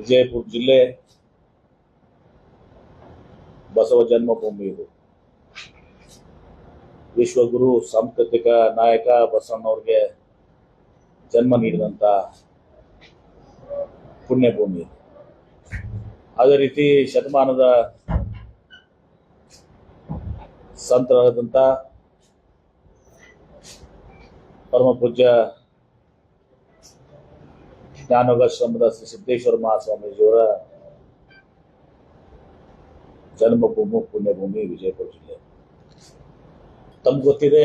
ವಿಜಯಪುರ ಜಿಲ್ಲೆ ಬಸವ ಜನ್ಮಭೂಮಿ ಇದು. ವಿಶ್ವಗುರು ಸಾಂಸ್ಕೃತಿಕ ನಾಯಕ ಬಸವಣ್ಣವ್ರಿಗೆ ಜನ್ಮ ನೀಡಿದಂಥ ಪುಣ್ಯಭೂಮಿ. ಅದೇ ರೀತಿ ಶತಮಾನದ ಸಂತರಾದಂಥ ಪರಮ ಪೂಜ್ಯ ಜ್ಞಾನೋಗಾಶ್ರಮದ ಶ್ರೀ ಸಿದ್ದೇಶ್ವರ ಮಹಾಸ್ವಾಮೀಜಿಯವರ ಜನ್ಮಭೂಮಿ ಪುಣ್ಯಭೂಮಿ ವಿಜಯಪುರ ಜಿಲ್ಲೆ. ತಮ್ಗೆ ಗೊತ್ತಿದೆ,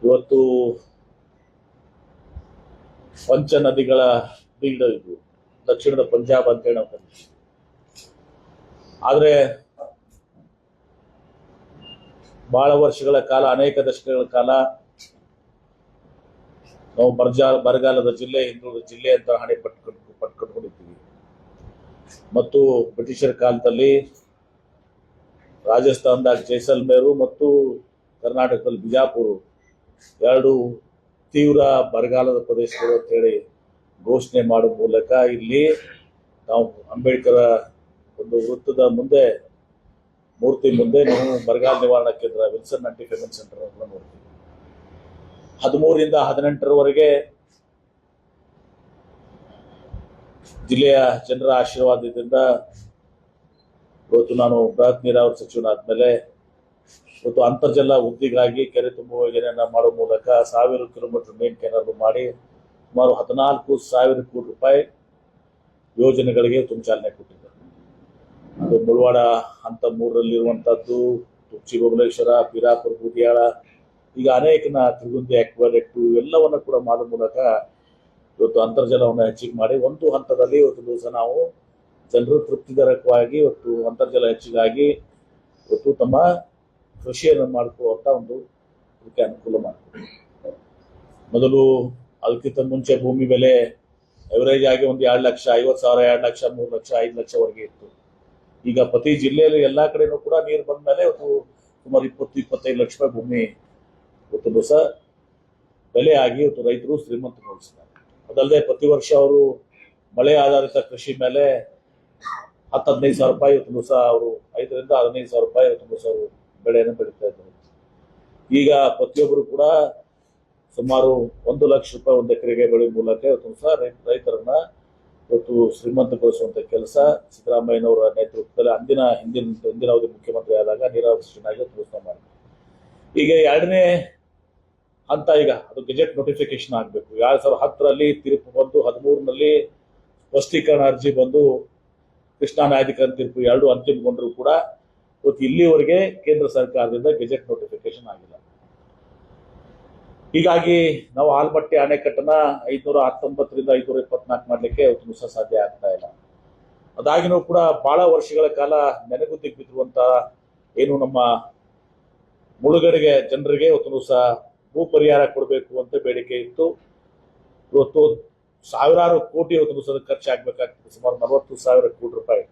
ಇವತ್ತು ಪಂಚ ನದಿಗಳ ಬೀಡ ಇದು, ದಕ್ಷಿಣದ ಪಂಜಾಬ್ ಅಂತೇಳಿ ನಾವು ಕರಿತೀವಿ. ಆದರೆ ಬಹಳ ವರ್ಷಗಳ ಕಾಲ, ಅನೇಕ ದಶಕಗಳ ಕಾಲ ನಾವು ಬರಗಾಲದ ಜಿಲ್ಲೆ, ಹಿಂದುಳಿದ ಜಿಲ್ಲೆ ಅಂತ ಹಣೆ ಪಟ್ಕೊಂಡಿದ್ದೀವಿ. ಮತ್ತು ಬ್ರಿಟಿಷರ ಕಾಲದಲ್ಲಿ ರಾಜಸ್ಥಾನದಾಗ ಜೈಸಲ್ಮೇರು ಮತ್ತು ಕರ್ನಾಟಕದಲ್ಲಿ ಬಿಜಾಪುರ ಎರಡು ತೀವ್ರ ಬರಗಾಲದ ಪ್ರದೇಶಗಳು ಅಂತ ಹೇಳಿ ಘೋಷಣೆ ಮಾಡುವ ಮೂಲಕ ಇಲ್ಲಿ ನಾವು ಅಂಬೇಡ್ಕರ್ ಒಂದು ವೃತ್ತದ ಮುಂದೆ, ಮೂರ್ತಿ ಮುಂದೆ ನಾವು ಬರಗಾಲ ನಿವಾರಣಾ ಕೇಂದ್ರ ವಿಲ್ಸನ್ ಆಂಟಿ ಫೆಮಿನ್ ಸೆಂಟರ್ ಅಂತ ನೋಡ್ತೀವಿ. 13 ರಿಂದ 18ರವರೆಗೆ ಜಿಲ್ಲೆಯ ಜನರ ಆಶೀರ್ವಾದದಿಂದ ಇವತ್ತು ನಾನು ಬೃಹತ್ ನೀರಾವರಿ ಸಚಿವನಾದ್ಮೇಲೆ ಇವತ್ತು ಅಂತರ್ಜಲ ವೃದ್ಧಿಗಾಗಿ ಕೆರೆ ತುಂಬುವ ಯೋಜನೆಯನ್ನ ಮಾಡುವ ಮೂಲಕ 1000 ಕಿಲೋಮೀಟರ್ ಮೇನ್ ಕೆನಾಲ್ ಮಾಡಿ ಸುಮಾರು 14,000 ಕೋಟಿ ರೂಪಾಯಿ ಯೋಜನೆಗಳಿಗೆ ಚಾಲನೆ ಕೊಟ್ಟಿದ್ದಾರೆ. ಅದು ಮುಳವಾಡ ಹಂತ 3ರಲ್ಲಿರುವಂತಹದ್ದು, ತುರ್ಚಿ ಬಬಲೇಶ್ವರ, ಪಿರಾಪುರ, ಬೂದಿಯಾಳ, ಈಗ ಅನೇಕನ ತಿರುಗುಂದಿ ಅಕ್ವಾಡೆಕ್ಟು ಇವೆಲ್ಲವನ್ನ ಕೂಡ ಮಾಡುವ ಮೂಲಕ ಇವತ್ತು ಅಂತರ್ಜಲವನ್ನು ಹೆಚ್ಚಿಗೆ ಮಾಡಿ ಒಂದು ಹಂತದಲ್ಲಿ ಇವತ್ತು ದಿವಸ ನಾವು ಜನರು ತೃಪ್ತಿದಾಯಕವಾಗಿ ಇವತ್ತು ಅಂತರ್ಜಲ ಹೆಚ್ಚಿಗಾಗಿ ಇವತ್ತು ತಮ್ಮ ಕೃಷಿಯನ್ನು ಮಾಡ್ಕೊಳ್ಳುವಂತ ಒಂದು ಇದಕ್ಕೆ ಅನುಕೂಲ ಮಾಡ್ತೀವಿ. ಮೊದಲು ಅದಕ್ಕಿಂತ ಮುಂಚೆ ಭೂಮಿ ಬೆಲೆ ಎವರೇಜ್ ಆಗಿ ಒಂದು 2,50,000, 2,00,000, 2,00,000, 3,00,000, 5,00,000ವರೆಗೆ ಇತ್ತು. ಈಗ ಪ್ರತಿ ಜಿಲ್ಲೆಯಲ್ಲಿ ಎಲ್ಲಾ ಕಡೆನೂ ಕೂಡ ನೀರು ಬಂದ ಮೇಲೆ ಇವತ್ತು ಸುಮಾರು 20-25 ಲಕ್ಷ ರೂಪಾಯಿ ಭೂಮಿ ಇವತ್ತು ದಿವಸ ಬೆಲೆ ಆಗಿ ಇವತ್ತು ರೈತರು ಶ್ರೀಮಂತಗೊಳಿಸಿದ್ದಾರೆ. ಅದಲ್ಲದೆ ಪ್ರತಿ ವರ್ಷ ಅವರು ಮಳೆ ಆಧಾರಿತ ಕೃಷಿ ಮೇಲೆ 10-15 ಸಾವಿರ ರೂಪಾಯಿ ಇವತ್ತು ದಿವಸ ಅವರು 5 ರಿಂದ 15 ಸಾವಿರ ರೂಪಾಯಿ ಇವತ್ತು ದಿವಸ ಅವರು ಬೆಳೆಯನ್ನು ಬೆಳೀತಾ ಇದ್ದಾರೆ. ಈಗ ಪ್ರತಿಯೊಬ್ಬರು ಕೂಡ ಸುಮಾರು 1 ಲಕ್ಷ ರೂಪಾಯಿ ಒಂದು ಎಕರೆಗೆ ಬೆಳೆಯುವ ಮೂಲಕ ಇವತ್ತು ದಿವಸ ರೈತರನ್ನ ಇವತ್ತು ಶ್ರೀಮಂತಗೊಳಿಸುವಂತ ಕೆಲಸ ಸಿದ್ದರಾಮಯ್ಯನವರ ನೇತೃತ್ವದಲ್ಲಿ ಹಿಂದಿನ ಅವಧಿ ಮುಖ್ಯಮಂತ್ರಿ ಆದಾಗ ನೀರಾವರಿ ಸಚಿವನಾಗಿ ಕೆಲಸ ಮಾಡಿದ್ರು. ಈಗ 2ನೇ ಹಂತ, ಈಗ ಅದು ಗೆಜೆಟ್ ನೋಟಿಫಿಕೇಶನ್ ಆಗಬೇಕು. 2010ರಲ್ಲಿ ತೀರ್ಪು ಬಂದು, 13ರಲ್ಲಿ ಸ್ಪಷ್ಟೀಕರಣ ಅರ್ಜಿ ಬಂದು, ಕೃಷ್ಣಾ ನ್ಯಾಯಾಧಿಕರಣ ತೀರ್ಪು 2 ಅಂತಿಮಗೊಂಡ್ರು ಕೂಡ ಇವತ್ತು ಇಲ್ಲಿವರೆಗೆ ಕೇಂದ್ರ ಸರ್ಕಾರದಿಂದ ಗೆಜೆಟ್ ನೋಟಿಫಿಕೇಶನ್ ಆಗಿಲ್ಲ. ಹೀಗಾಗಿ ನಾವು ಆಲಮಟ್ಟಿ ಅಣೆಕಟ್ಟನ್ನ 519 ರಿಂದ 524 ಮಾಡ್ಲಿಕ್ಕೆ ಇವತ್ತು ದಿವಸ ಸಾಧ್ಯ ಆಗ್ತಾ ಇಲ್ಲ. ಅದಾಗಿನೂ ಕೂಡ ಬಹಳ ವರ್ಷಗಳ ಕಾಲ ನೆನೆಗುದ್ದಿಗೆ ಬಿದ್ದಿರುವಂತ ಏನು ನಮ್ಮ ಮುಳುಗಡೆಗೆ ಜನರಿಗೆ ಇವತ್ತು ದಿವಸ ಭೂ ಪರಿಹಾರ ಕೊಡಬೇಕು ಅಂತ ಬೇಡಿಕೆ ಇತ್ತು. ಇವತ್ತು ಸಾವಿರಾರು ಕೋಟಿ ಇವತ್ತು ದಿವಸ ಖರ್ಚಾಗಬೇಕಾಗ್ತದೆ, ಸುಮಾರು 40,000 ಕೋಟಿ ರೂಪಾಯಿ.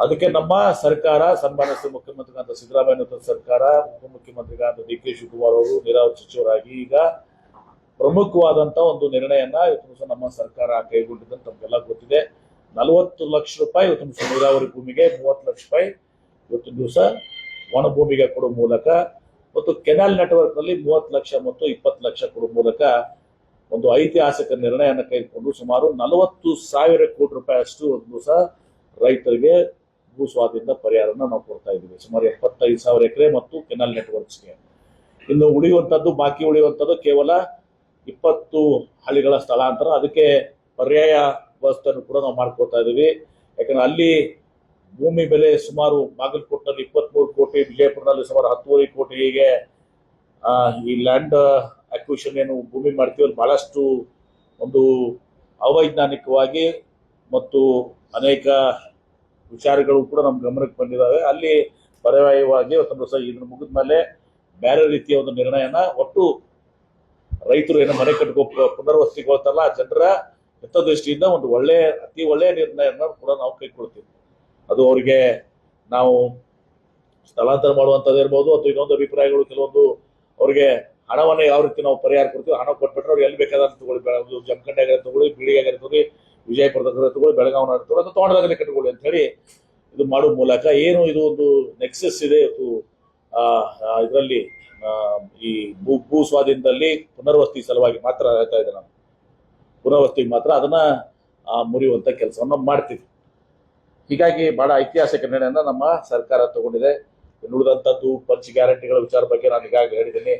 ಅದಕ್ಕೆ ನಮ್ಮ ಸರ್ಕಾರ, ಸನ್ಮಾನ್ಯ ಮುಖ್ಯಮಂತ್ರಿಗಳಾದ ಸಿದ್ದರಾಮಯ್ಯ ಸರ್ಕಾರ, ಉಪಮುಖ್ಯಮಂತ್ರಿಗಳಾದ ಡಿ ಕೆ ಶಿವಕುಮಾರ್ ಅವರು ನೀರಾವರಿ ಸಚಿವರಾಗಿ ಈಗ ಪ್ರಮುಖವಾದಂತ ಒಂದು ನಿರ್ಣಯನ ಇವತ್ತು ದಿವಸ ನಮ್ಮ ಸರ್ಕಾರ ಕೈಗೊಂಡಿದ್ದಂತ ನಮ್ಗೆಲ್ಲ ಗೊತ್ತಿದೆ. 40 ಲಕ್ಷ ರೂಪಾಯಿ ಇವತ್ತು ದಿವಸ ನೀರಾವರಿ ಭೂಮಿಗೆ, 30 ಲಕ್ಷ ರೂಪಾಯಿ ಇವತ್ತು ದಿವಸ ಒಣ ಭೂಮಿಗೆ ಕೊಡುವ ಮೂಲಕ ಮತ್ತು ಕೆನಾಲ್ ನೆಟ್ವರ್ಕ್ ನಲ್ಲಿ 30 ಲಕ್ಷ ಮತ್ತು 20 ಲಕ್ಷ ಕೊಡುವ ಮೂಲಕ ಒಂದು ಐತಿಹಾಸಿಕ ನಿರ್ಣಯನ ಕೈಗೊಂಡು ಸುಮಾರು 40,000 ಕೋಟಿ ರೂಪಾಯಿ ಅಷ್ಟು ಒಂದು ದಿವಸ ರೈತರಿಗೆ ಭೂ ಸ್ವಾಧೀನ ಪರಿಹಾರನ ನಾವು ಕೊಡ್ತಾ ಇದ್ದೀವಿ. ಸುಮಾರು 75,000 ಎಕರೆ ಮತ್ತು ಕೆನಾಲ್ ನೆಟ್ವರ್ಕ್ಸ್ಗೆ. ಇನ್ನು ಬಾಕಿ ಉಳಿಯುವಂಥದ್ದು ಕೇವಲ 20 ಹಳ್ಳಿಗಳ ಸ್ಥಳಾಂತರ. ಅದಕ್ಕೆ ಪರ್ಯಾಯ ವ್ಯವಸ್ಥೆಯನ್ನು ಕೂಡ ನಾವು ಮಾಡ್ಕೊಳ್ತಾ ಇದ್ದೀವಿ. ಯಾಕಂದ್ರೆ ಅಲ್ಲಿ ಭೂಮಿ ಬೆಲೆ ಸುಮಾರು ಬಾಗಲಕೋಟೆನಲ್ಲಿ 23 ಕೋಟಿ, ವಿಜಯಪುರದಲ್ಲಿ ಸುಮಾರು 10.5 ಕೋಟಿ. ಹೀಗೆ ಈ ಲ್ಯಾಂಡ್ ಅಕ್ವಿಷನ್ ಏನು ಭೂಮಿ ಮಾಡ್ತೀವಿ ಅಲ್ಲಿ ಬಹಳಷ್ಟು ಒಂದು ಅವೈಜ್ಞಾನಿಕವಾಗಿ ಮತ್ತು ಅನೇಕ ವಿಚಾರಗಳು ಕೂಡ ನಮ್ಮ ಗಮನಕ್ಕೆ ಬಂದಿದ್ದಾವೆ. ಅಲ್ಲಿ ಪರ್ಯಾಯವಾಗಿ ಇದನ್ನು ಮುಗಿದ ಮೇಲೆ ಬೇರೆ ರೀತಿಯ ಒಂದು ನಿರ್ಣಯನ ಒಟ್ಟು ರೈತರು ಏನೋ ಮನೆ ಕಟ್ಕೋ ಪುನರ್ವಸತಿಗೊಳ್ತಾರಲ್ಲ ಆ ಜನರ ಹಿತದೃಷ್ಟಿಯಿಂದ ಒಂದು ಅತಿ ಒಳ್ಳೆಯ ನಿರ್ಣಯನ ಕೂಡ ನಾವು ಕೈಗೊಳ್ತೀವಿ. ಅದು ಅವರಿಗೆ ನಾವು ಸ್ಥಳಾಂತರ ಮಾಡುವಂಥದ್ದು ಇರ್ಬೋದು ಅಥವಾ ಇನ್ನೊಂದು ಅಭಿಪ್ರಾಯಗಳು ಕೆಲವೊಂದು ಅವ್ರಿಗೆ ಹಣವನ್ನು ಯಾವ ರೀತಿ ನಾವು ಪರಿಹಾರ ಕೊಡ್ತೀವಿ, ಹಣ ಕೊಟ್ಬಿಟ್ರೆ ಅವ್ರು ಎಲ್ಲಿ ಬೇಕಾದ್ರೆ ತಗೊಳ್ಳಿ, ಜಮಖಂಡಿಯಾಗ ತಗೊಳ್ಳಿ, ಬೀಳಿಯಾಗ ತಗೊಳ್ಳಿ, ವಿಜಯಪುರದಾಗ ತಗೊಳ್ಳಿ, ಬೆಳಗಾವಿನ ತಗೊಳ್ಳಿ, ಅಥವಾ ತೋಟದಾಗಲೇ ಕಟ್ಕೊಳ್ಳಿ ಅಂತ ಹೇಳಿ ಇದು ಮಾಡುವ ಮೂಲಕ ಏನು ಇದು ಒಂದು ನೆಕ್ಸಸ್ ಇದೆ ಇವತ್ತು ಇದರಲ್ಲಿ ಈ ಭೂ ಸ್ವಾಧೀನದಲ್ಲಿ ಪುನರ್ವಸತಿ ಸಲುವಾಗಿ ಮಾತ್ರ ಹೇಳ್ತಾ ಇದ್ದೆ ನಾನು, ಪುನರ್ವಸತಿಗೆ ಮಾತ್ರ ಅದನ್ನ ಮುರಿಯುವಂತ ಕೆಲಸವನ್ನು ಮಾಡ್ತೀವಿ. ಹೀಗಾಗಿ ಬಹಳ ಐತಿಹಾಸಿಕ ನಿರ್ಣಯನ ನಮ್ಮ ಸರ್ಕಾರ ತಗೊಂಡಿದೆ. ಉಳಿದಂತದ್ದು ಪಂಚ ಗ್ಯಾರಂಟಿಗಳ ವಿಚಾರ ಬಗ್ಗೆ ನಾನು ಈಗಾಗಲೇ ಹೇಳಿದ್ದೀನಿ.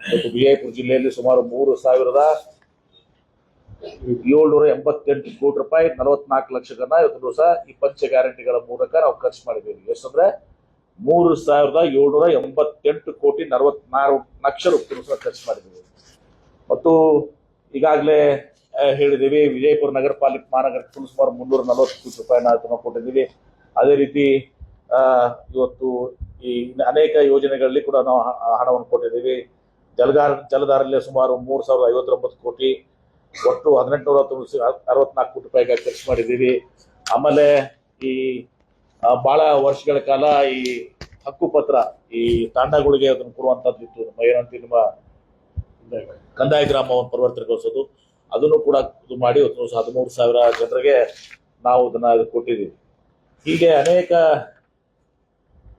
ಮತ್ತು ವಿಜಯಪುರ ಜಿಲ್ಲೆಯಲ್ಲಿ ಸುಮಾರು 3,788 ಕೋಟಿ ರೂಪಾಯಿ 44 ಲಕ್ಷಗಳನ್ನ ಇವತ್ತು ದಿವಸ ಈ ಪಂಚ ಗ್ಯಾರಂಟಿಗಳ ಮೂಲಕ ನಾವು ಖರ್ಚು ಮಾಡಿದ್ದೀವಿ. ಎಷ್ಟಂದ್ರೆ 3,788 ಕೋಟಿ 44 ಲಕ್ಷ ರೂಪಾಯಿ ಖರ್ಚು ಮಾಡಿದ್ದೀವಿ. ಮತ್ತು ಈಗಾಗಲೇ ಹೇಳಿದ್ದೀವಿ, ವಿಜಯಪುರ ನಗರ ಪಾಲಿಕೆ ಮಹಾನಗರಕ್ಕೆ ಸುಮಾರು 340 ಕೋಟಿ ರೂಪಾಯಿನ ಕೊಟ್ಟಿದ್ದೀವಿ. ಅದೇ ರೀತಿ ಇವತ್ತು ಈ ಅನೇಕ ಯೋಜನೆಗಳಲ್ಲಿ ಕೂಡ ನಾವು ಹಣವನ್ನು ಕೊಟ್ಟಿದ್ದೀವಿ. ಜಲಧಾರಲ್ಲಿ ಸುಮಾರು 3,059 ಕೋಟಿ, ಒಟ್ಟು 1,864 ಕೋಟಿ ರೂಪಾಯಿಗೆ ಖರ್ಚು ಮಾಡಿದ್ದೀವಿ. ಆಮೇಲೆ ಈ ಬಹಳ ವರ್ಷಗಳ ಕಾಲ ಈ ಹಕ್ಕುಪತ್ರ ಈ ತಾಂಡಗಳಿಗೆ ಅದನ್ನು ಕೊಡುವಂತದ್ದು ಇತ್ತು. ಏನಂತ ನಿಮ್ಮ ಕಂದಾಯ ಗ್ರಾಮವನ್ನು ಪರಿವರ್ತನೆಗೊಳಿಸೋದು, ಅದನ್ನು ಕೂಡ ಇದು ಮಾಡಿ 13,000 ಜನರಿಗೆ ನಾವು ಅದನ್ನ ಕೊಟ್ಟಿದ್ದೀವಿ. ಹೀಗೆ ಅನೇಕ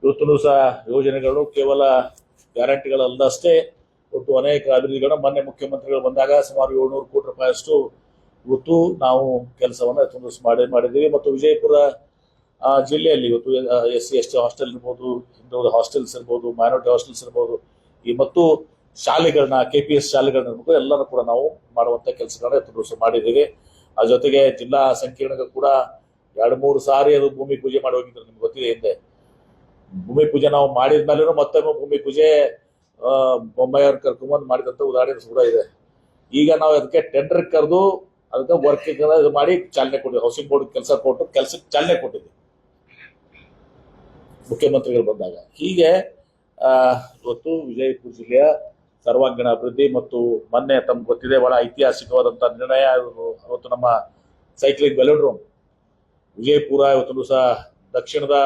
ಇವತ್ತು ಸಹ ಯೋಜನೆಗಳು ಕೇವಲ ಗ್ಯಾರಂಟಿಗಳಲ್ಲದಷ್ಟೇ ಇವತ್ತು ಅನೇಕ ಅಭಿವೃದ್ಧಿಗಳನ್ನ ಮೊನ್ನೆ ಮುಖ್ಯಮಂತ್ರಿಗಳು ಬಂದಾಗ ಸುಮಾರು 700 ಕೋಟಿ ರೂಪಾಯಿಯಷ್ಟು ಇವತ್ತು ನಾವು ಕೆಲಸವನ್ನು ಮಾಡಿದ್ದೀವಿ. ಮತ್ತು ವಿಜಯಪುರ ಜಿಲ್ಲೆಯಲ್ಲಿ ಇವತ್ತು SC/ST ಹಾಸ್ಟೆಲ್ ಇರ್ಬೋದು, ಹಿಂದುಳಿದ ಹಾಸ್ಟೆಲ್ಸ್ ಇರ್ಬೋದು, ಮೈನಾರಿಟಿ ಹಾಸ್ಟೆಲ್ಸ್ ಇರ್ಬೋದು, ಈ ಮತ್ತು ಶಾಲೆಗಳನ್ನ KPS ಶಾಲೆಗಳನ್ನ ಇರ್ಬೋದು, ಎಲ್ಲರೂ ಕೂಡ ನಾವು ಮಾಡುವಂತ ಕೆಲಸಗಳನ್ನ ಮಾಡಿದ್ದೀವಿ. ಆ ಜೊತೆಗೆ ಜಿಲ್ಲಾ ಸಂಕೀರ್ಣಕ್ಕೆ ಕೂಡ 2-3 ಸಾರಿ ಅದು ಭೂಮಿ ಪೂಜೆ ಮಾಡಿ ಹೋಗಿದ್ರು. ನಿಮ್ಗೆ ಗೊತ್ತಿದೆ, ಹಿಂದೆ ಭೂಮಿ ಪೂಜೆ ನಾವು ಮಾಡಿದ್ಮೇಲೆ ಮತ್ತೊಮ್ಮೆ ಭೂಮಿ ಪೂಜೆ ಬೊಮ್ಮಾಯಿಯವ್ರ ಕರ್ಕೊಂಬಂದು ಮಾಡಿದಂತ ಉದಾಹರಣೆ ಕೂಡ ಇದೆ. ಈಗ ನಾವು ಅದಕ್ಕೆ ಟೆಂಡರ್ ಕರೆದು ಅದಕ್ಕೆ ವರ್ಕಿಂಗ್ ಮಾಡಿ ಚಾಲನೆ ಕೊಟ್ಟಿದ್ವಿ. ಹೌಸಿಂಗ್ ಬೋರ್ಡ್ ಕೆಲಸಕ್ಕೆ ಚಾಲನೆ ಕೊಟ್ಟಿದ್ವಿ ಮುಖ್ಯಮಂತ್ರಿಗಳು ಬಂದಾಗ. ಹೀಗೆ ಇವತ್ತು ವಿಜಯಪುರ ಜಿಲ್ಲೆಯ ಸರ್ವಾಂಗೀಣ ಅಭಿವೃದ್ಧಿ ಮತ್ತು ಮೊನ್ನೆ ತಮ್ಗೆ ಗೊತ್ತಿದೆ ಬಹಳ ಐತಿಹಾಸಿಕವಾದಂತ ನಿರ್ಣಯ ಇವತ್ತು ನಮ್ಮ ಸೈಕ್ಲಿಂಗ್ ವೆಲೋಡ್ರೋಮ್ ವಿಜಯಪುರ ಇವತ್ತು ಸಹ ದಕ್ಷಿಣದ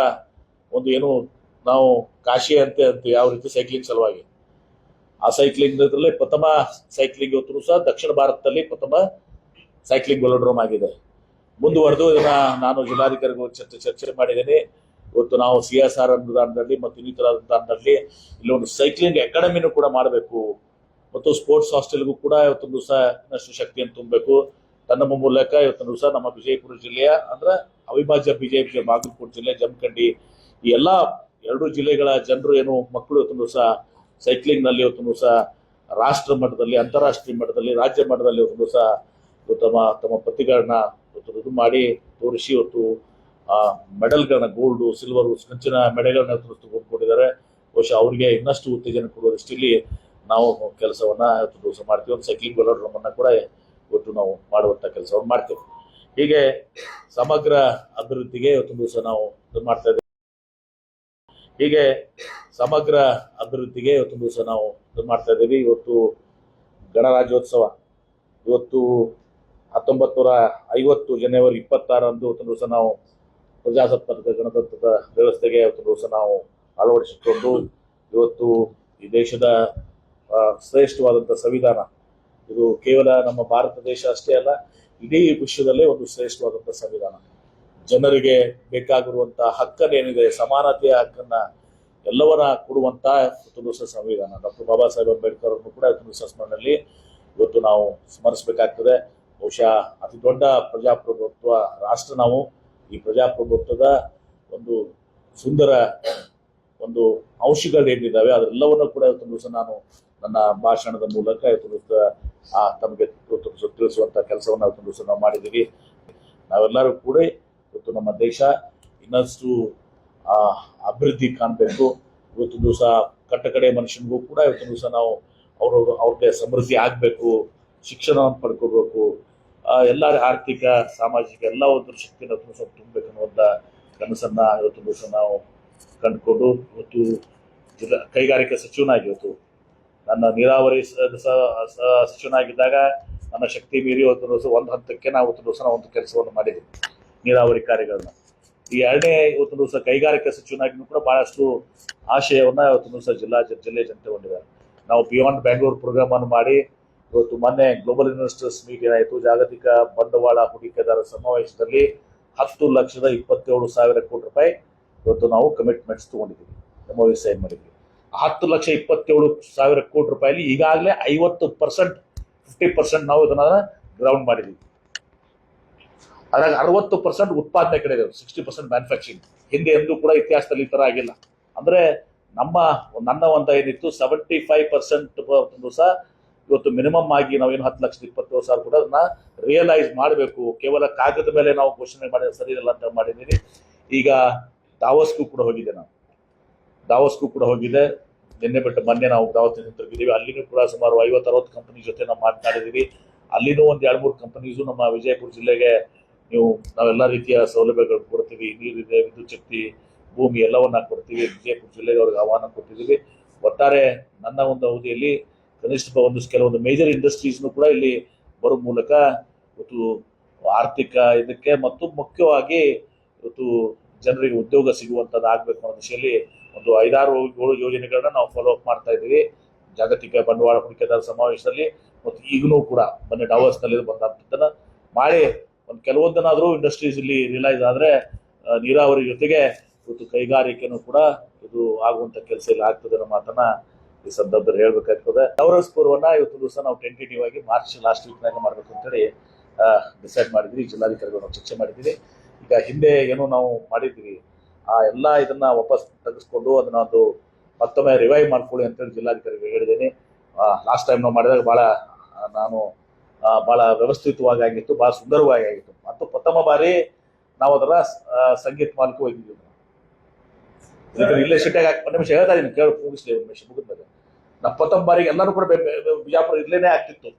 ಒಂದು ಏನು ನಾವು ಕಾಶಿ ಅಂತ ಯಾವ ರೀತಿ ಸೈಕ್ಲಿಂಗ್ ಸಲುವಾಗಿ ಆ ಸೈಕ್ಲಿಂಗ್ ಪ್ರಥಮ ಸೈಕ್ಲಿಂಗ್ ಇವತ್ತು ಸಹ ದಕ್ಷಿಣ ಭಾರತದಲ್ಲಿ ಪ್ರಥಮ ಸೈಕ್ಲಿಂಗ್ ವೆಲೋಡ್ರೋಮ್ ಆಗಿದೆ. ಮುಂದುವರೆದು ಇದನ್ನ ನಾನು ಜಿಲ್ಲಾಧಿಕಾರಿಗಳು ಚರ್ಚೆ ಮಾಡಿದ್ದೇನೆ. ಇವತ್ತು ನಾವು CSR ಅನುದಾನದಲ್ಲಿ ಮತ್ತು ಇನ್ನಿತರ ಅನುದಾನದಲ್ಲಿ ಇಲ್ಲಿ ಒಂದು ಸೈಕ್ಲಿಂಗ್ ಅಕಾಡೆಮಿನೂ ಕೂಡ ಮಾಡಬೇಕು ಮತ್ತು ಸ್ಪೋರ್ಟ್ಸ್ ಹಾಸ್ಟೆಲ್ಗೂ ಕೂಡ ಇವತ್ತೊಂದು ಸಹ ಇನ್ನಷ್ಟು ಶಕ್ತಿಯನ್ನು ತುಂಬಬೇಕು. ತನ್ನ ಮೂಲಕ ಇವತ್ತೊಂದು ಸಹ ನಮ್ಮ ವಿಜಯಪುರ ಜಿಲ್ಲೆಯ ಅಂದ್ರೆ ಅವಿಭಾಜ್ಯ ಬಿಜೆಪಿ ಬಾಗಲಕೋಟೆ ಜಿಲ್ಲೆ, ಜಮಖಂಡಿ ಈ ಎಲ್ಲಾ 2 ಜಿಲ್ಲೆಗಳ ಜನರು ಏನು ಮಕ್ಕಳು ಇವತ್ತೊಂದು ಸಹ ಸೈಕ್ಲಿಂಗ್ ನಲ್ಲಿ ಇವತ್ತೊಂದು ಸಹ ರಾಷ್ಟ್ರ ಮಟ್ಟದಲ್ಲಿ, ಅಂತಾರಾಷ್ಟ್ರೀಯ ಮಟ್ಟದಲ್ಲಿ, ರಾಜ್ಯ ಮಟ್ಟದಲ್ಲಿ ಇವತ್ತೊಂದು ಸಹ ತಮ್ಮ ಪ್ರತಿಗಳನ್ನ ಇದು ಮಾಡಿ ತೋರಿಸಿ ಇವತ್ತು ಮೆಡಲ್ಗಳನ್ನ ಗೋಲ್ಡ್, ಸಿಲ್ವರ್, ಕಂಚಿನ ಮೆಡಲ್ಗಳನ್ನ ಕೊಟ್ಟಿದ್ದಾರೆ. ಬಹುಶಃ ಅವರಿಗೆ ಇನ್ನಷ್ಟು ಉತ್ತೇಜನ ಕೊಡುವ ದೃಷ್ಟಿಯಲ್ಲಿ ನಾವು ಕೆಲಸವನ್ನ ಇವತ್ತು ಮಾಡ್ತೀವಿ. ಒಂದು ಸೈಕ್ಲಿಂಗ್ ವೆಲೋಡ್ರೋಮ್ ಅನ್ನ ಕೂಡ ಇವತ್ತು ನಾವು ಮಾಡುವಂತ ಕೆಲಸವನ್ನು ಮಾಡ್ತೇವೆ. ಹೀಗೆ ಸಮಗ್ರ ಅಭಿವೃದ್ಧಿಗೆ ಇವತ್ತೊಂದು ದಿವಸ ನಾವು ಇದು ಮಾಡ್ತಾ ಇದ್ದೇವೆ. ಹೀಗೆ ಸಮಗ್ರ ಅಭಿವೃದ್ಧಿಗೆ ಇವತ್ತೊಂದು ದಿವಸ ನಾವು ಇದು ಮಾಡ್ತಾ ಇದ್ದೇವೆ. ಇವತ್ತು ಗಣರಾಜ್ಯೋತ್ಸವ ಇವತ್ತು 1950 ಜನವರಿ 26 ಇವತ್ತು ದಿವಸ ನಾವು ಪ್ರಜಾಸತ್ತಾತ್ಮಕ ಗಣತಂತ್ರದ ವ್ಯವಸ್ಥೆಗೆ ಇವತ್ತು ದಿವಸ ನಾವು ಅಳವಡಿಸಿಕೊಂಡು ಇವತ್ತು ಈ ದೇಶದ ಶ್ರೇಷ್ಠವಾದಂಥ ಸಂವಿಧಾನ, ಇದು ಕೇವಲ ನಮ್ಮ ಭಾರತ ದೇಶ ಅಷ್ಟೇ ಅಲ್ಲ, ಇಡೀ ವಿಶ್ವದಲ್ಲೇ ಒಂದು ಶ್ರೇಷ್ಠವಾದಂಥ ಸಂವಿಧಾನ. ಜನರಿಗೆ ಬೇಕಾಗಿರುವಂತಹ ಹಕ್ಕನ್ನೇನಿದೆ, ಸಮಾನತೆಯ ಹಕ್ಕನ್ನ ಎಲ್ಲವನ್ನ ಕೊಡುವಂತ ಸಂವಿಧಾನ. ಡಾಕ್ಟರ್ ಬಾಬಾ ಸಾಹೇಬ್ ಅಂಬೇಡ್ಕರ್ ಅವರನ್ನು ಕೂಡ ಸ್ಮರಣೆಯಲ್ಲಿ ಇವತ್ತು ನಾವು ಸ್ಮರಿಸಬೇಕಾಗ್ತದೆ. ಬಹುಶಃ ಅತಿ ದೊಡ್ಡ ಪ್ರಜಾಪ್ರಭುತ್ವ ರಾಷ್ಟ್ರ ನಾವು. ಈ ಪ್ರಜಾಪ್ರಭುತ್ವದ ಒಂದು ಸುಂದರ ಒಂದು ಅಂಶಗಳೇನಿದ್ದಾವೆ ಅದೆಲ್ಲವನ್ನು ಕೂಡ ಇವತ್ತು ದಿವಸ ನಾನು ನನ್ನ ಭಾಷಣದ ಮೂಲಕ ಇವತ್ತು ತಮಗೆ ತಿಳಿಸುವಂತ ಕೆಲಸವನ್ನು ಇವತ್ತು ದಿವಸ ನಾವು ಮಾಡಿದ್ದೀವಿ. ನಾವೆಲ್ಲರೂ ಕೂಡ ಇವತ್ತು ನಮ್ಮ ದೇಶ ಇನ್ನಷ್ಟು ಅಭಿವೃದ್ಧಿ ಕಾಣಬೇಕು. ಇವತ್ತು ದಿವಸ ಕಟ್ಟಕಡೆ ಮನುಷ್ಯನಿಗೂ ಕೂಡ ಇವತ್ತು ದಿವಸ ನಾವು ಅವ್ರಿಗೆ ಸಮೃದ್ಧಿ ಆಗಬೇಕು, ಶಿಕ್ಷಣವನ್ನು ಪಡ್ಕೋಬೇಕು, ಎಲ್ಲರ ಆರ್ಥಿಕ ಸಾಮಾಜಿಕ ಎಲ್ಲ ಒಂದು ಶಕ್ತಿಯನ್ನು ತುಂಬಬೇಕು ಅನ್ನುವಂಥ ಕನಸನ್ನ ಇವತ್ತು ದಿವಸ ನಾವು ಕಂಡುಕೊಂಡು ಇವತ್ತು ಕೈಗಾರಿಕಾ ಸಚಿವನಾಗಿ ಇವತ್ತು ನನ್ನ ನೀರಾವರಿ ಸಚಿವನಾಗಿದ್ದಾಗ ನನ್ನ ಶಕ್ತಿ ಮೀರಿ ಇವತ್ತು ದಿವಸ ಒಂದು ಹಂತಕ್ಕೆ ನಾವು ಇವತ್ತು ದಿವಸ ಒಂದು ಕೆಲಸವನ್ನು ಮಾಡಿದ್ದೀವಿ, ನೀರಾವರಿ ಕಾರ್ಯಗಳನ್ನ. ಈ ಎರಡನೇ ಇವತ್ತು ದಿವಸ ಕೈಗಾರಿಕಾ ಸಚಿವನಾಗಿನೂ ಕೂಡ ಬಹಳಷ್ಟು ಆಶಯವನ್ನ ಇವತ್ತು ದಿವಸ ಜಿಲ್ಲೆ ಜನತೆ ಹೊಂದಿದ್ದಾರೆ. ನಾವು ಬಿಯಾಂಡ್ ಬ್ಯಾಂಗ್ಳೂರ್ ಪ್ರೋಗ್ರಾಮ್ ಅನ್ನು ಮಾಡಿ ಇವತ್ತು ಮೊನ್ನೆ ಗ್ಲೋಬಲ್ ಇನ್ವೆಸ್ಟರ್ಸ್ ಮೀಟ್ ಏನಾಯಿತು, ಜಾಗತಿಕ ಬಂಡವಾಳ ಹೂಡಿಕೆದಾರರ ಸಮಾವೇಶದಲ್ಲಿ 10,27,000 ಕೋಟಿ ರೂಪಾಯಿ ಇವತ್ತು ನಾವು ಕಮಿಟ್ಮೆಂಟ್ಸ್ ತಗೊಂಡಿದ್ದೀವಿ, MOU ಸೈನ್ ಮಾಡಿದ್ವಿ. 10,27,000 ಕೋಟಿ ರೂಪಾಯಿಲಿ ಈಗಾಗಲೇ 50% ನಾವು ಇದನ್ನ ಗ್ರೌಂಡ್ ಮಾಡಿದ್ದೀವಿ. ಅದ್ರಾಗ 60% ಉತ್ಪಾದನೆ ಕಡೆ ಇದೆ, 60% ಮ್ಯಾನುಫ್ಯಾಕ್ಚರಿಂಗ್. ಹಿಂದೆ ಎಂದೂ ಕೂಡ ಇತಿಹಾಸದಲ್ಲಿ ಈ ತರ ಆಗಿಲ್ಲ. ಅಂದ್ರೆ ನನ್ನ ಒಂದು ಏನಿತ್ತು 75% ಸಹ ಇವತ್ತು ಮಿನಿಮಮ್ ಆಗಿ ನಾವೇನು 10,27,000 ಕೂಡ ಅದನ್ನ ರಿಯಲೈಸ್ ಮಾಡಬೇಕು. ಕೇವಲ ಕಾಗದ ಮೇಲೆ ನಾವು ಘೋಷಣೆ ಮಾಡಿದ್ರೆ ಸರಿ ಇಲ್ಲ ಅಂತ ಮಾಡಿದ್ದೀವಿ. ಈಗ ದಾವೋಸ್ಗೂ ಕೂಡ ಹೋಗಿದೆ, ನಿನ್ನೆ ಬಿಟ್ಟು ಮೊನ್ನೆ ನಾವು ದಾವೋಸ್ ತಿರುಗಿದ್ದೀವಿ. ಅಲ್ಲಿನೂ ಕೂಡ ಸುಮಾರು 50-60 ಕಂಪನಿ ಜೊತೆ ನಾವು ಮಾತನಾಡಿದ್ದೀವಿ. ಅಲ್ಲಿನೂ ಒಂದು 2-3 ಕಂಪನೀಸು ನಮ್ಮ ವಿಜಯಪುರ ಜಿಲ್ಲೆಗೆ ನಾವೆಲ್ಲ ರೀತಿಯ ಸೌಲಭ್ಯಗಳು ಕೊಡ್ತೀವಿ, ನೀರಿದೆ, ವಿದ್ಯುತ್ ಶಕ್ತಿ, ಭೂಮಿ ಎಲ್ಲವನ್ನ ಕೊಡ್ತೀವಿ. ವಿಜಯಪುರ ಜಿಲ್ಲೆಗೆ ಅವ್ರಿಗೆ ಆಹ್ವಾನ ಕೊಟ್ಟಿದ್ದೀವಿ. ಒಟ್ಟಾರೆ ನನ್ನ ಒಂದು ಅವಧಿಯಲ್ಲಿ ಕನಿಷ್ಠ ಕೆಲವೊಂದು ಮೇಜರ್ ಇಂಡಸ್ಟ್ರೀಸ್ನು ಕೂಡ ಇಲ್ಲಿ ಬರೋ ಮೂಲಕ ಇವತ್ತು ಆರ್ಥಿಕ ಇದಕ್ಕೆ ಮತ್ತು ಮುಖ್ಯವಾಗಿ ಇವತ್ತು ಜನರಿಗೆ ಉದ್ಯೋಗ ಸಿಗುವಂಥದ್ದು ಆಗ್ಬೇಕು ಅನ್ನೋ ದಿಶೆಯಲ್ಲಿ ಒಂದು 5-6 ಯೋಜನೆಗಳನ್ನ ನಾವು ಫಾಲೋ ಅಪ್ ಮಾಡ್ತಾ ಇದ್ದೀವಿ ಜಾಗತಿಕ ಬಂಡವಾಳ ಹೂಡಿಕೆದಾರರ ಸಮಾವೇಶದಲ್ಲಿ. ಮತ್ತು ಈಗಲೂ ಕೂಡ ಮೊನ್ನೆ ಡಾವೋಸ್ನಲ್ಲಿ ಬಂದಂಥದ್ದನ್ನ ಮಾಡಿ ಒಂದು ಕೆಲವೊಂದನ್ನಾದರೂ ಇಂಡಸ್ಟ್ರೀಸ್ ಇಲ್ಲಿ ರಿಯಲೈಸ್ ಆದರೆ ನೀರಾವರಿ ಜೊತೆಗೆ ಇವತ್ತು ಕೈಗಾರಿಕೆನೂ ಕೂಡ ಇದು ಆಗುವಂತ ಕೆಲಸ ಇಲ್ಲಿ ಆಗ್ತದೆ ಅನ್ನೋ ಮಾತನ್ನ ಈ ಸಂದರ್ಭದಲ್ಲಿ ಹೇಳ್ಬೇಕಾಗ್ತದೆ. ನವರಸ್ ಪೂರ್ವನ ಇವತ್ತು ದಿವಸ ನಾವು ಟೆಂಟೇಟಿವ್ ಆಗಿ ಮಾರ್ಚ್ ಲಾಸ್ಟ್ ವೀಕ್ನಾಗ ಮಾಡ್ಬೇಕು ಅಂತೇಳಿ ಡಿಸೈಡ್ ಮಾಡಿದ್ವಿ. ಜಿಲ್ಲಾಧಿಕಾರಿಗಳು ನಾವು ಚರ್ಚೆ ಮಾಡಿದ್ದೀವಿ. ಈಗ ಹಿಂದೆ ಏನೋ ನಾವು ಮಾಡಿದ್ವಿ, ಆ ಎಲ್ಲ ಇದನ್ನ ವಾಪಸ್ ತೆಗೆಸ್ಕೊಂಡು ಅದನ್ನ ಒಂದು ಮತ್ತೊಮ್ಮೆ ರಿವೈವ್ ಮಾಡ್ಕೊಳ್ಳಿ ಅಂತೇಳಿ ಜಿಲ್ಲಾಧಿಕಾರಿಗಳು ಹೇಳಿದ್ದೀನಿ. ಲಾಸ್ಟ್ ಟೈಮ್ ನಾವು ಮಾಡಿದಾಗ ಬಹಳ ವ್ಯವಸ್ಥಿತವಾಗಿ ಆಗಿತ್ತು, ಬಹಳ ಸುಂದರವಾಗಿ ಆಗಿತ್ತು. ಮತ್ತು ಪ್ರಥಮ ಬಾರಿ ನಾವು ಅದರ ಸಂಗೀತ ಮಾಲಕ್ಕೆ ಹೋಗಿದ್ದೀವಿ. ಇಲ್ಲೇ ಸಿಟ್ಟಾಗಿ ಒಂದು ನಿಮಿಷ ಹೇಳ್ತಾ ಇದೀನಿ, ಕೇಳಿ ಮುಗಿಸ್ಲಿ, ಒಂದು ನಿಮಿಷ ಮುಗಿದ್ಮೇಲೆ. ನಾವು ಪ್ರಥಮ ಬಾರಿಗೆ ಎಲ್ಲರೂ ಕೂಡ ಬಿಜಾಪುರ ಇರ್ಲೇನೆ ಆಗ್ತಿತ್ತು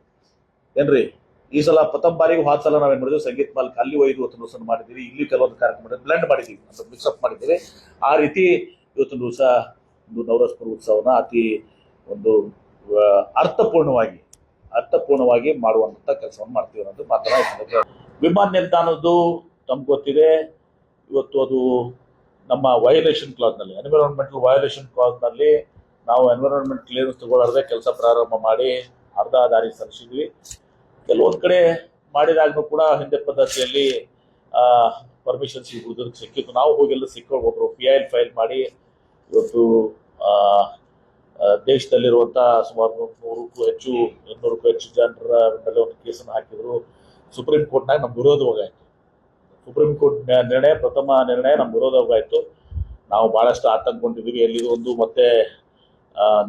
ಏನ್ರಿ. ಈ ಸಲ ಪ್ರಥಮ ಬಾರಿಗೆ ಹೋದ ಸಲ ನಾವೇನ್ ಮಾಡಿದ್ವಿ, ಸಂಗೀತ ಮಾಲಕ್ಕೆ ಅಲ್ಲಿ 5 ದಿವಸ ಮಾಡಿದ್ದೀವಿ. ಇಲ್ಲಿ ಕೆಲವೊಂದು ಕಾರ್ಯಕ್ರಮ ಬ್ಲೆಂಡ್ ಮಾಡಿದ್ದೀವಿ, ಅಂತ ಮಿಕ್ಸಪ್ ಮಾಡಿದ್ದೀವಿ. ಆ ರೀತಿ ಇವತ್ತೊಂದು ದಿವಸ ಒಂದು ನವರಸ್ಪುರ ಉತ್ಸವನ ಅತಿ ಒಂದು ಅರ್ಥಪೂರ್ಣವಾಗಿ ಮಾಡುವಂತ ಕೆಲಸವನ್ನು ಮಾಡ್ತೀವಿ ಅನ್ನೋದು ಮಾತನಾಡ್ತಾರೆ. ವಿಮಾನ ನಿಲ್ದಾಣದ್ದು ತಮ್ಗೆ ಗೊತ್ತಿದೆ, ಇವತ್ತು ಅದು ನಮ್ಮ ವಯೋಲೇಷನ್ ಕ್ಲಾಸ್ನಲ್ಲಿ, ಎನ್ವಿರಾನ್ಮೆಂಟಲ್ ವಯೋಲೇಷನ್ ಕ್ಲಾಸ್ನಲ್ಲಿ ನಾವು ಎನ್ವಿರಾನ್ಮೆಂಟ್ ಕ್ಲಿಯರೆನ್ಸ್ ತಗೊಳ್ಳಾರ್ದೆ ಕೆಲಸ ಪ್ರಾರಂಭ ಮಾಡಿ ಅರ್ಧ ದಾರಿ ಸರಿಸಿದ್ವಿ. ಕೆಲವೊಂದು ಕಡೆ ಮಾಡಿದಾಗ್ಲೂ ಕೂಡ ಹಿಂದೆ ಪದ್ಧತಿಯಲ್ಲಿ ಪರ್ಮಿಷನ್ ಸಿಕ್ಕಿತ್ತು. ನಾವು ಹೋಗೆಲ್ಲ ಸಿಕ್ಕೊಂಡು ಒಬ್ರು PIL ಫೈಲ್ ಮಾಡಿ ಇವತ್ತು ದೇಶದಲ್ಲಿರುವಂಥ ಸುಮಾರು 100ಕ್ಕೂ ಹೆಚ್ಚು 200ಕ್ಕೂ ಹೆಚ್ಚು ಜನರ ಮೇಲೆ ಒಂದು ಕೇಸನ್ನು ಹಾಕಿದ್ರು. ಸುಪ್ರೀಂ ಕೋರ್ಟ್ನಾಗ ನಮ್ಮ ವಿರೋಧವಾಗಾಯಿತು. ಸುಪ್ರೀಂ ಕೋರ್ಟ್ ಪ್ರಥಮ ನಿರ್ಣಯ ನಮ್ಮ ವಿರೋಧವಾಗಾಯಿತು. ನಾವು ಬಹಳಷ್ಟು ಆತಂಕಗೊಂಡಿದ್ದೀವಿ, ಎಲ್ಲಿದು ಒಂದು ಮತ್ತೆ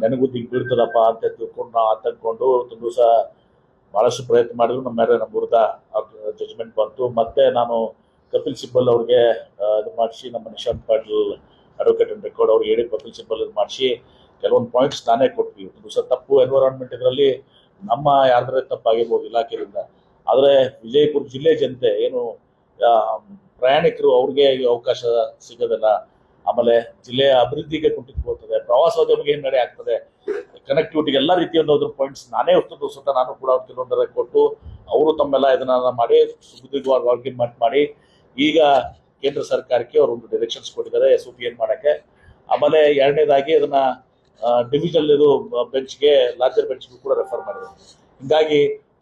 ನೆನಗುದ್ದಿಗೆ ಬೀಳ್ತದಪ್ಪ ಅಂತ ತಿಳ್ಕೊಂಡು ನಾವು ಆತಂಕಗೊಂಡು ಒಂದು ದಿವಸ ಬಹಳಷ್ಟು ಪ್ರಯತ್ನ ಮಾಡಿದ್ರು. ನಮ್ಮ ವಿರುದ್ಧ ಜಜ್ಮೆಂಟ್ ಬಂತು. ಮತ್ತೆ ನಾನು ಕಪಿಲ್ ಸಿಬ್ಬಲ್ ಅವ್ರಿಗೆ ಇದು ಮಾಡಿಸಿ, ನಮ್ಮ Nishant Patil advocate and record ಅವ್ರಿಗೆ ಹೇಳಿ ಕಪಿಲ್ ಸಿಬ್ಬಲ್ ಇದು ಮಾಡಿಸಿ ಕೆಲವೊಂದು ಪಾಯಿಂಟ್ಸ್ ನಾನೇ ಕೊಟ್ವಿ. ಒಂದು ದಿವಸ ತಪ್ಪು ಎನ್ವಿರಾನ್ಮೆಂಟ್ ಇದರಲ್ಲಿ ನಮ್ಮ ಯಾರ್ದಾರೆ ತಪ್ಪಾಗಿರ್ಬೋದು ಇಲಾಖೆಯಿಂದ, ಆದರೆ ವಿಜಯಪುರ ಜಿಲ್ಲೆ ಜನತೆ ಏನು ಪ್ರಯಾಣಿಕರು ಅವ್ರಿಗೆ ಅವಕಾಶ ಸಿಗೋದಿಲ್ಲ. ಆಮೇಲೆ ಜಿಲ್ಲೆಯ ಅಭಿವೃದ್ಧಿಗೆ ಕುಂಠಿತಗೊಳ್ತದೆ, ಪ್ರವಾಸೋದ್ಯಮಿಗೆ ಹಿನ್ನಡೆ ಆಗ್ತದೆ, ಕನೆಕ್ಟಿವಿಟಿಗೆ ಎಲ್ಲ ರೀತಿಯ ಒಂದು ಪಾಯಿಂಟ್ಸ್ ನಾನೇ ಸ್ವತಃ ನಾನು ಕೂಡ ಕೆಲವೊಂದರ ಕೊಟ್ಟು ಅವರು ತಮ್ಮೆಲ್ಲ ಇದನ್ನ ಮಾಡಿ ಸುದೀರ್ಘವಾಗಿ ಆರ್ಗ್ಯುಮೆಂಟ್ ಮಾಡಿ ಈಗ ಕೇಂದ್ರ ಸರ್ಕಾರಕ್ಕೆ ಅವರು ಒಂದು ಡೈರೆಕ್ಷನ್ಸ್ ಕೊಟ್ಟಿದ್ದಾರೆ SOP ಮಾಡಕ್ಕೆ. ಆಮೇಲೆ ಎರಡನೇದಾಗಿ ಅದನ್ನ ಡಿವಿಷನಲ್ ಇದು ಬೆಂಚ್ಗೆ, ಲಾರ್ಜರ್ ಬೆಂಚ್ಗೂ ಕೂಡ ರೆಫರ್ ಮಾಡಿದ್ದಾರೆ. ಹಿಂಗಾಗಿ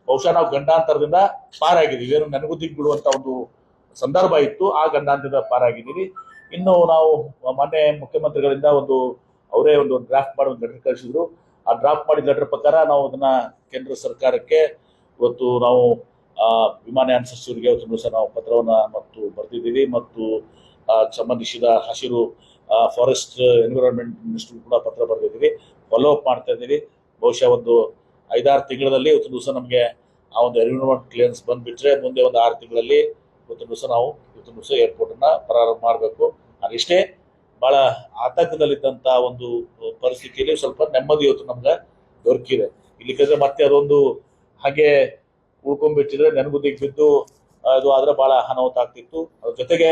ಬಹುಶಃ ನಾವು ಗಂಡಾಂತರದಿಂದ ಪಾರಾಗಿದ್ದೀವಿ. ಏನು ನೆನಗುದ್ದಿಗೆ ಬಿಡುವಂತ ಒಂದು ಸಂದರ್ಭ ಇತ್ತು, ಆ ಗಂಡಾಂತರದಿಂದ ಪಾರಾಗಿದ್ದೀವಿ. ಇನ್ನು ನಾವು ಮೊನ್ನೆ ಮುಖ್ಯಮಂತ್ರಿಗಳಿಂದ ಅವರೇ ಒಂದು ಡ್ರಾಫ್ಟ್ ಮಾಡಿ ಒಂದು ಲೆಟರ್ ಕಳಿಸಿದ್ರು. ಆ ಡ್ರಾಫ್ಟ್ ಮಾಡಿದ ಲೆಟರ್ ಪ್ರಕಾರ ನಾವು ಅದನ್ನ ಕೇಂದ್ರ ಸರ್ಕಾರಕ್ಕೆ ಇವತ್ತು ನಾವು ವಿಮಾನಯಾನ ಸಚಿವರಿಗೆ ಒಂದು ದಿವಸ ನಾವು ಪತ್ರವನ್ನ ಬರೆದಿದ್ದೀವಿ. ಮತ್ತು ಸಂಬಂಧಿಸಿದ ಹಸಿರು ಫಾರೆಸ್ಟ್ ಎನ್ವಿರಾನ್ಮೆಂಟ್ ಮಿನಿಸ್ಟರ್ ಕೂಡ ಪತ್ರ ಬರೆದಿದ್ದೀವಿ, ಫಾಲೋ ಅಪ್ ಮಾಡ್ತಾ ಇದ್ದೀವಿ. ಬಹುಶಃ ಒಂದು 5-6 ತಿಂಗಳಲ್ಲಿ ಇವತ್ತು ದಿವಸ ನಮಗೆ ಆ ಒಂದು ಎನ್ವಿರಾನ್ಮೆಂಟ್ ಕ್ಲಿಯರೆನ್ಸ್ ಬಂದ್ಬಿಟ್ರೆ ಮುಂದೆ ಒಂದು 6 ತಿಂಗಳಲ್ಲಿ ಇವತ್ತು ದಿವಸ ಏರ್ಪೋರ್ಟ್ ಅನ್ನ ಪ್ರಾರಂಭ ಮಾಡಬೇಕು. ಅದಿಷ್ಟೇ ಬಹಳ ಆತಂಕದಲ್ಲಿದ್ದಂತ ಒಂದು ಪರಿಸ್ಥಿತಿಯಲ್ಲಿ ಸ್ವಲ್ಪ ನೆಮ್ಮದಿ ಇವತ್ತು ನಮ್ಗೆ ದೊರಕಿದೆ. ಇಲ್ಲಿಕಂದ್ರೆ ಮತ್ತೆ ಅದೊಂದು ಹಾಗೆ ಉಳ್ಕೊಂಡ್ಬಿಟ್ಟಿದ್ರೆ ನೆನಗುದ್ದಿಗೆ ಬಿದ್ದು ಅದು ಆದ್ರೆ ಬಹಳ ಅನಾಹುತ ಆಗ್ತಿತ್ತು. ಅದ್ರ ಜೊತೆಗೆ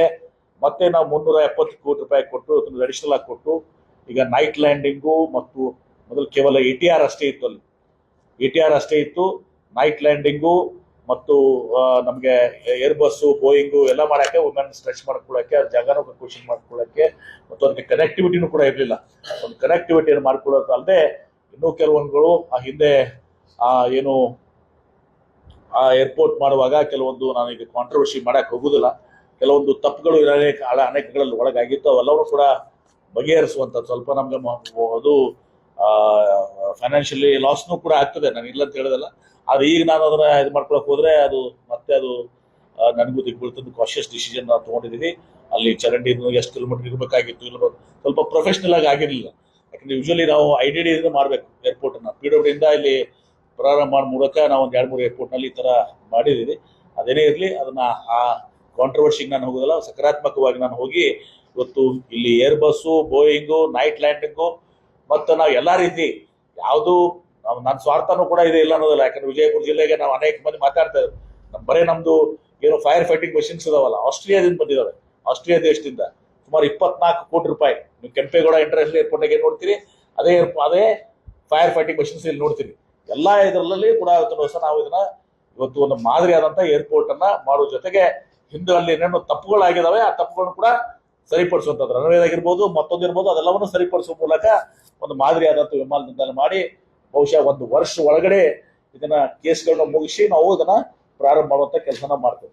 ಮತ್ತೆ ನಾವು 370 ಕೋಟಿ ರೂಪಾಯಿ ಕೊಟ್ಟು ಅಡಿಷನಲ್ ಆಗಿ ಕೊಟ್ಟು ಈಗ ನೈಟ್ ಲ್ಯಾಂಡಿಂಗು ಮತ್ತು ಮೊದಲು ಕೇವಲ ATR ಅಷ್ಟೇ ಇತ್ತು, ಅಲ್ಲಿ ATR ಅಷ್ಟೇ ಇತ್ತು. ನೈಟ್ ಲ್ಯಾಂಡಿಂಗು ಮತ್ತು ನಮಗೆ ಏರ್ ಬಸ್ಸು ಬೋಯಿಂಗು ಎಲ್ಲ ಮಾಡಕ್ಕೆ, ವುಮೆನ್ ಸ್ಟ್ರೆಚ್ ಮಾಡ್ಕೊಳ್ಳೋಕ್ಕೆ, ಅದ್ರ ಜಾಗನೂ ಕ್ವಶನ್ ಮಾಡ್ಕೊಳ್ಳೋಕ್ಕೆ, ಮತ್ತು ಅದಕ್ಕೆ ಕನೆಕ್ಟಿವಿಟಿನೂ ಕೂಡ ಇರಲಿಲ್ಲ. ಒಂದು ಕನೆಕ್ಟಿವಿಟಿಯನ್ನು ಮಾಡ್ಕೊಳ್ಳೋದು ಅಲ್ಲದೆ ಇನ್ನೂ ಕೆಲವೊಂದುಗಳು ಆ ಹಿಂದೆ ಏನು ಆ ಏರ್ಪೋರ್ಟ್ ಮಾಡುವಾಗ ಕೆಲವೊಂದು ನಾನು ಈಗ ಕಾಂಟ್ರವರ್ಸಿ ಮಾಡಕ್ ಹೋಗುದಿಲ್ಲ, ಕೆಲವೊಂದು ತಪ್ಪುಗಳು ಅನೇಕಗಳಲ್ಲಿ ಒಳಗಾಗಿತ್ತು, ಅವೆಲ್ಲವೂ ಕೂಡ ಬಗೆಹರಿಸುವಂಥದ್ದು. ಸ್ವಲ್ಪ ನಮ್ಗೆ ಅದು ಫೈನಾನ್ಷಿಯಲಿ ಲಾಸ್ನು ಕೂಡ ಆಗ್ತದೆ, ನಾನು ಇಲ್ಲ ಅಂತ ಹೇಳೋದಲ್ಲ. ಆದ್ರೆ ಈಗ ನಾನು ಅದನ್ನ ಇದು ಮಾಡ್ಕೊಳಕ್ ಹೋದ್ರೆ ಅದು ಮತ್ತೆ ಅದು ನನಗೂ ದಿಗ್ಬೀಳ್ತದ್ದು. ಕಾಶಿಯಸ್ ಡಿಸಿಷನ್ ನಾವು ತಗೊಂಡಿದ್ದೀವಿ. ಅಲ್ಲಿ ಚರಂಡಿ ಎಷ್ಟು ಕಿಲೋಮೀಟರ್ ಇರಬೇಕಾಗಿತ್ತು, ಇಲ್ಲ ಸ್ವಲ್ಪ ಪ್ರೊಫೆಷನಲ್ ಆಗಿ ಆಗಿರಲಿಲ್ಲ. ಯಾಕಂದ್ರೆ ಯೂಶಲಿ ನಾವು IDD ಮಾಡಬೇಕು ಏರ್ಪೋರ್ಟ್ ಅನ್ನ, PWD ಇಂದ ಇಲ್ಲಿ ಪ್ರಾರಂಭ ಮಾಡೋ ಮೂಲಕ ನಾವು ಒಂದು 2-3 ಏರ್ಪೋರ್ಟ್ ನಲ್ಲಿ ಈ ತರ ಮಾಡಿದ್ದೀವಿ. ಅದೇನೇ ಇರಲಿ, ಅದನ್ನ ಆ ಕಾಂಟ್ರವರ್ಸಿಗೆ ನಾನು ಹೋಗೋದಲ್ಲ, ಸಕಾರಾತ್ಮಕವಾಗಿ ನಾನು ಹೋಗಿ ಇವತ್ತು ಇಲ್ಲಿ ಏರ್ ಬಸ್ಸು, ಬೋಯಿಂಗು, ನೈಟ್ ಲ್ಯಾಂಡಿಂಗು ಮತ್ತು ನಾವು ಎಲ್ಲಾ ರೀತಿ ಯಾವುದು ನನ್ನ ಸ್ವಾರ್ಥನೂ ಕೂಡ ಇದೆ ಇಲ್ಲ ಅನ್ನೋದಲ್ಲ. ಯಾಕಂದ್ರೆ ವಿಜಯಪುರ ಜಿಲ್ಲೆಗೆ ನಾವು ಅನೇಕ ಮಂದಿ ಮಾತಾಡ್ತಾ ಇದ್ದೀವಿ, ಬರೀ ನಮ್ದು ಏನು ಫೈರ್ ಫೈಟಿಂಗ್ ಮಷಿನ್ಸ್ ಇದಾವಲ್ಲ, ಆಸ್ಟ್ರೇಲಿಯಾದಿಂದ ಬಂದಿದ್ದಾವೆ. ಆಸ್ಟ್ರೇಲಿಯಾ ದೇಶದಿಂದ ಸುಮಾರು 24 ಕೋಟಿ ರೂಪಾಯಿ. ನೀವು ಕೆಂಪೇಗೌಡ ಇಂಟರ್ನ್ಯಾಷನಲ್ ಏರ್ಪೋರ್ಟ್ ಏನ್ ನೋಡ್ತೀರಿ, ಅದೇ ಫೈರ್ ಫೈಟಿಂಗ್ ಮಷಿನ್ಸ್ ಇಲ್ಲಿ ನೋಡ್ತೀರಿ. ಎಲ್ಲಾ ಇದರಲ್ಲಿ ಕೂಡ ನಾವು ಇದನ್ನ ಇವತ್ತು ಒಂದು ಮಾದರಿ ಆದಂತ ಏರ್ಪೋರ್ಟ್ ಅನ್ನ ಮಾಡುವ ಜೊತೆಗೆ ಹಿಂದೆ ಏನೇನು ತಪ್ಪುಗಳಾಗಿದಾವೆ ಆ ತಪ್ಪುಗಳನ್ನು ಕೂಡ ಸರಿಪಡಿಸುವಂತದ್ದು, ರನ್ವೇ ಆಗಿರ್ಬೋದು, ಮತ್ತೊಂದಿರ್ಬೋದು, ಅದೆಲ್ಲವನ್ನು ಸರಿಪಡಿಸುವ ಮೂಲಕ ಒಂದು ಮಾದರಿ ಆದಂತ ವಿಮಾನ ನಿಲ್ದಾಣ ಮಾಡಿ ಬಹುಶಃ 1 ವರ್ಷ ಒಳಗಡೆ ಇದನ್ನ ಕೇಸ್ಗಳನ್ನ ಮುಗಿಸಿ ನಾವು ಇದನ್ನ ಪ್ರಾರಂಭ ಮಾಡುವಂತ ಕೆಲಸನ ಮಾಡ್ತೇವೆ.